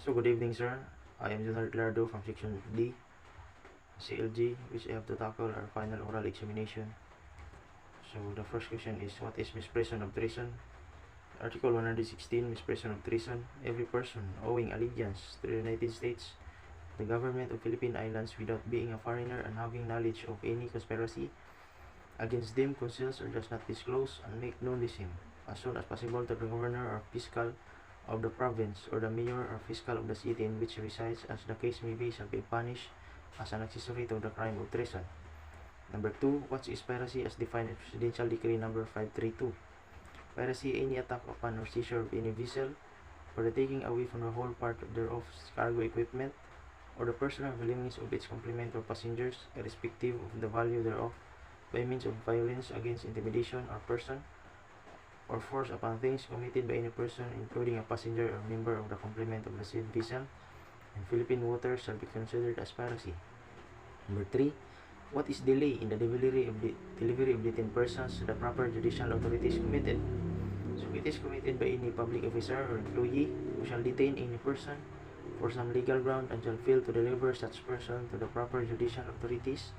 So good evening, sir. I am Jonathan Lardo from Section D, CLG, which I have to tackle our final oral examination. So the first question is, what is misprision of treason? Article 116, misprision of treason. Every person owing allegiance to the United States, the government of Philippine Islands, without being a foreigner and having knowledge of any conspiracy against them, conceals or does not disclose and make known this him, as soon as possible, to the governor or fiscal of the province, or the mayor or fiscal of the city in which he resides, as the case may be, shall be punished as an accessory to the crime of treason. Number 2. What is piracy as defined in Presidential Decree number 532? Piracy, any attack upon or seizure of any vessel, or the taking away from the whole part thereof cargo equipment, or the personal belongings of its complement or passengers, irrespective of the value thereof, by means of violence against intimidation or person, or force upon things, committed by any person, including a passenger or member of the complement of the said vessel, in Philippine waters, shall be considered as piracy. Number 3. What is delay in the delivery of detained persons to the proper judicial authorities committed? So it is committed by any public officer or employee who shall detain any person for some legal ground and shall fail to deliver such person to the proper judicial authorities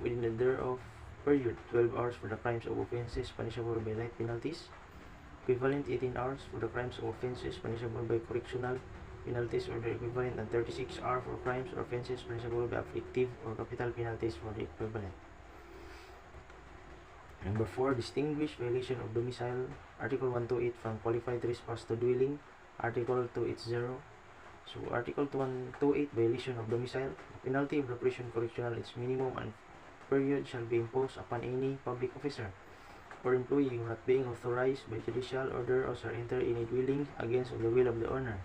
within the thereof period 12 hours for the crimes of offenses punishable by light penalties, equivalent 18 hours for the crimes of offenses punishable by correctional penalties, or the equivalent, and 36 hours for crimes or offenses punishable by afflictive or capital penalties for the equivalent. Number 4. Distinguish violation of domicile. Article 128 from qualified trespass to dwelling. Article 280. So Article 128, violation of domicile. The penalty of the prison correctional, its minimum and period, shall be imposed upon any public officer or employee who, not being authorized by judicial order, or shall enter any dwelling against the will of the owner,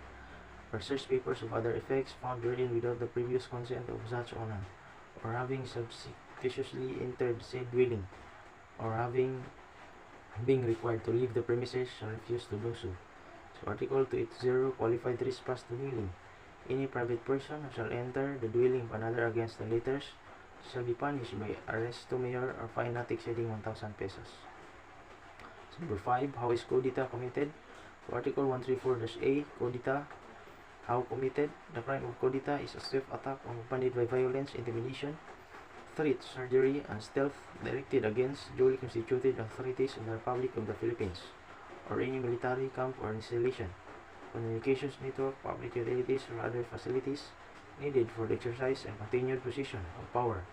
or search papers of other effects found therein without the previous consent of such owner, or having substitutiously entered said dwelling, or having being required to leave the premises, shall refuse to do so. So Article 280, qualified trespass to dwelling. Any private person who shall enter the dwelling of another against the letters shall be punished by arresto mayor or fine not exceeding 1,000 pesos. So number 5. How is codita committed? So Article 134-A, codita. How committed? The crime of codita is a swift attack accompanied by violence, intimidation, threat, surgery, and stealth directed against duly constituted authorities in the Republic of the Philippines, or any military camp or installation, communications network, public utilities, or other facilities needed for the exercise and continued possession of power,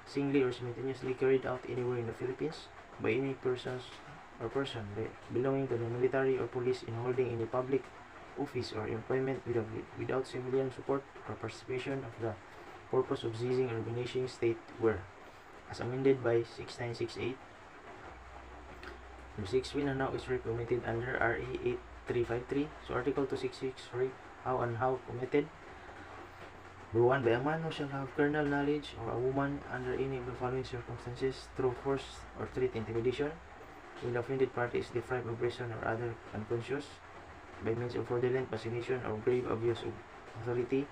singly or simultaneously carried out anywhere in the Philippines by any persons or person belonging to the military or police in holding any public office or employment without civilian support or participation of the purpose of seizing or diminishing state where, as amended by 6968. Number 6. When and how is rape committed under RA 8353. So Article 266, rape, how and how committed. Number 1. By a man who shall have carnal knowledge, or a woman, under any of the following circumstances, through force or threat, intimidation, when the offended party is deprived of reason or other unconscious, by means of fraudulent fascination or grave abuse of authority,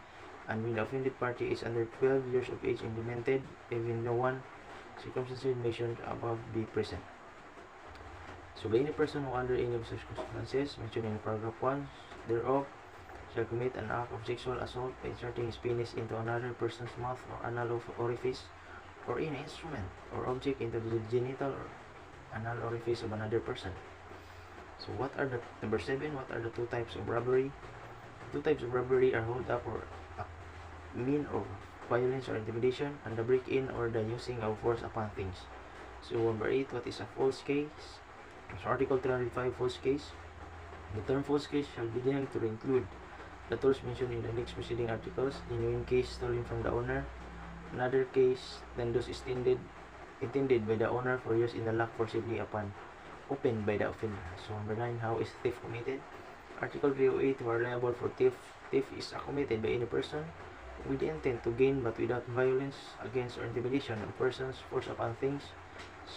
and when the offended party is under 12 years of age and demented, even no one circumstances mentioned above be present. So by any person who, under any of such circumstances mentioned in paragraph 1 thereof, shall commit an act of sexual assault by inserting his penis into another person's mouth or anal orifice, or any instrument or object into the genital or anal orifice of another person. So what are the, number 7, what are the two types of robbery? Two types of robbery are hold up or a mean of violence or intimidation, and the break-in or the using of force upon things. So number 8, what is a false case? So Article 305, false case. The term false case shall be deemed to include the tools mentioned in the next preceding articles: genuine case stolen from the owner, another case than those intended by the owner for use in the lock forcibly upon opened by the offender. So number 9, how is theft committed? Article 308, who are liable for theft. Theft is committed by any person with the intent to gain but without violence against or intimidation of persons, force upon things,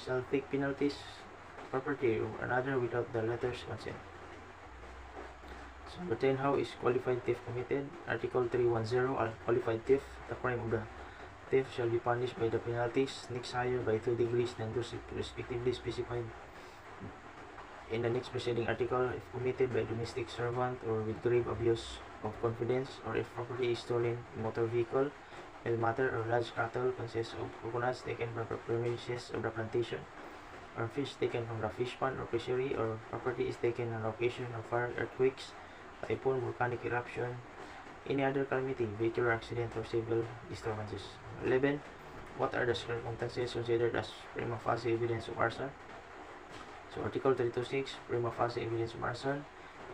shall take penalties, property, or another without the letter's consent. So number 10, how is qualified theft committed? Article 310, qualified theft. The crime of the theft shall be punished by the penalties next higher by 2 degrees than those respectively specified in the next preceding article if committed by domestic servant or with grave abuse of confidence, or if property is stolen, motor vehicle, will matter, or large cattle consists of coconuts taken from the premises of the plantation, or fish taken from the fish pond or fishery, or property is taken on occasion of fire, earthquakes, typhoon, volcanic eruption, any other calamity, vehicular accident, or civil disturbances. 11. What are the circumstances considered as prima facie evidence of arson? So Article 326, prima facie evidence of arson.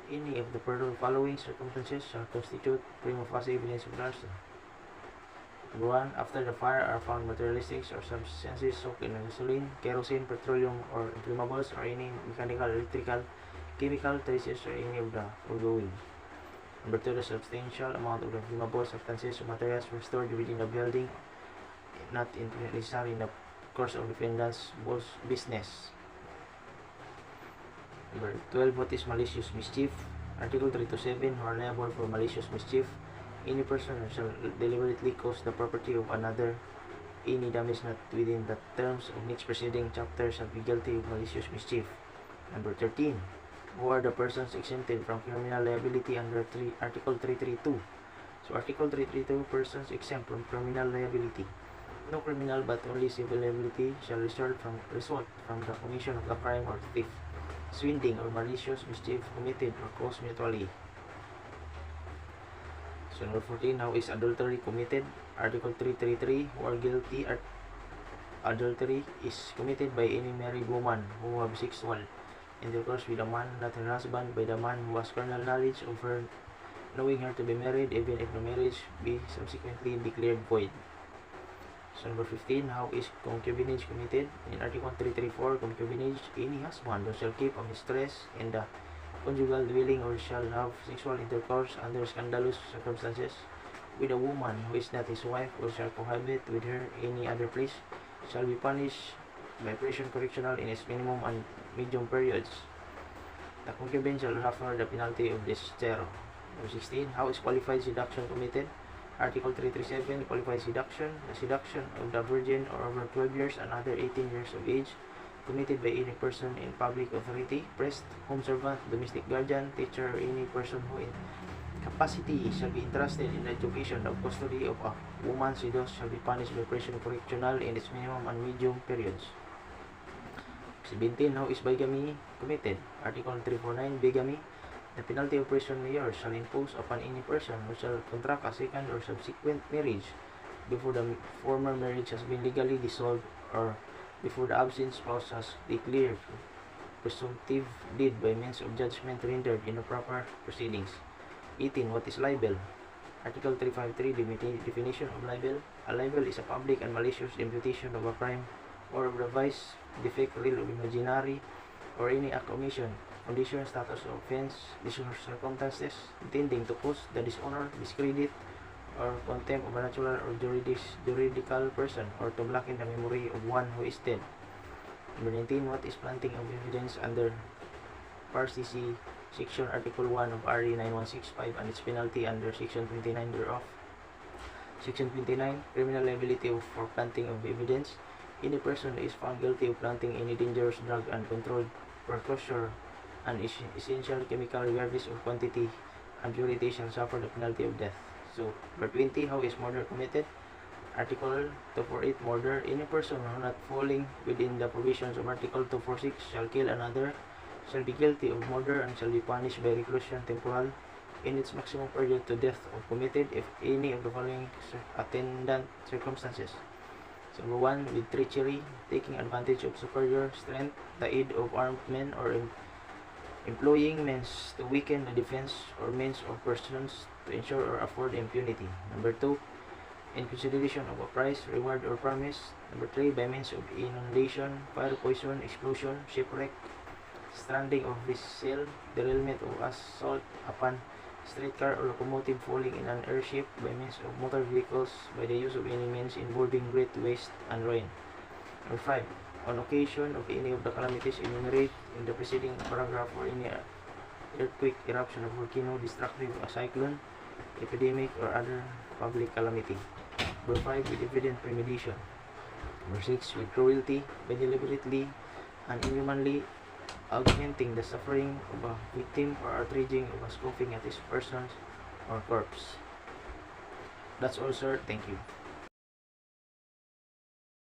Any of the following circumstances shall constitute prima facie evidence of arson. Number 1. After the fire are found materialistics or substances soaked in gasoline, kerosene, petroleum, or inflammables, or any mechanical, electrical, chemical traces, or any of the foregoing. Number 2. The substantial amount of the flammable substances or materials were stored within the building, not necessary in the course of defendant's business. Number 12. What is malicious mischief? Article 327. Who are liable for malicious mischief? Any person who shall deliberately cause the property of another any damage not within the terms of each preceding chapter shall be guilty of malicious mischief. Number 13. Who are the persons exempted from criminal liability under Article 332? So Article 332, persons exempt from criminal liability. No criminal but only civil liability shall result from the commission of the crime or theft, swindling, or malicious mischief committed or caused mutually. So number 14, how is adultery committed? Article 333, who are guilty adultery is committed by any married woman who have sexual intercourse with a man not her husband, by the man who has carnal knowledge of her, knowing her to be married, even if the marriage be subsequently declared void. So number 15, how is concubinage committed? In Article 334, concubinage, any husband who shall keep a mistress in the conjugal dwelling or shall have sexual intercourse under scandalous circumstances with a woman who is not his wife, or shall cohabit with her any other place, shall be punished by prison correctional in its minimum and medium periods. The concubine shall suffer the penalty of desterro. Number 16, how is qualified seduction committed? Article 337, qualified seduction, the seduction of the virgin or over 12 years and under 18 years of age, committed by any person in public authority, priest, home servant, domestic guardian, teacher, or any person who in capacity shall be entrusted in the education of custody of a woman seduced shall be punished by prison correctional in its minimum and medium periods. 17. How is bigamy committed? Article 349, bigamy, the penalty of prison years shall impose upon any person who shall contract a second or subsequent marriage before the former marriage has been legally dissolved, or before the absent spouse has declared presumptive deed by means of judgment rendered in the proper proceedings. 18. What is libel? Article 353, definition of libel. A libel is a public and malicious imputation of a crime or of a vice, defect, real or imaginary, or any act, omission, condition, status, or offense, circumstances intending to cause the dishonor, discredit, or contempt of a natural or juridical person, or to blacken the memory of one who is dead. Number 19. What is planting of evidence under PAR-CC Section Article 1 of RE 9165 and its penalty under Section 29 thereof? Section 29, criminal liability for planting of evidence. Any person who is found guilty of planting any dangerous drug, uncontrolled precursor, and essential chemical regardless of quantity and purity shall suffer the penalty of death. So, number 20, how is murder committed? Article 248, murder. Any person who not falling within the provisions of Article 246 shall kill another shall be guilty of murder and shall be punished by reclusion temporal in its maximum period to death, or committed if any of the following attendant circumstances. So, number 1, with treachery, taking advantage of superior strength, the aid of armed men, or employing means to weaken the defense or means of persons to ensure or afford impunity. Number 2, in consideration of a price, reward, or promise. Number 3, by means of inundation, fire, poison, explosion, shipwreck, stranding of vessel, derailment or assault upon streetcar or locomotive, falling in an airship, by means of motor vehicles, by the use of any means involving great waste and ruin. Number 5, on occasion of any of the calamities enumerated in the preceding paragraph, or any earthquake, eruption of volcano, destructive cyclone, epidemic, or other public calamity. Number 5, with evident premeditation. Number 6, with cruelty, by deliberately and inhumanly augmenting the suffering of a victim, or outraging of a scoffing at his persons, or corpse. That's all, sir. Thank you.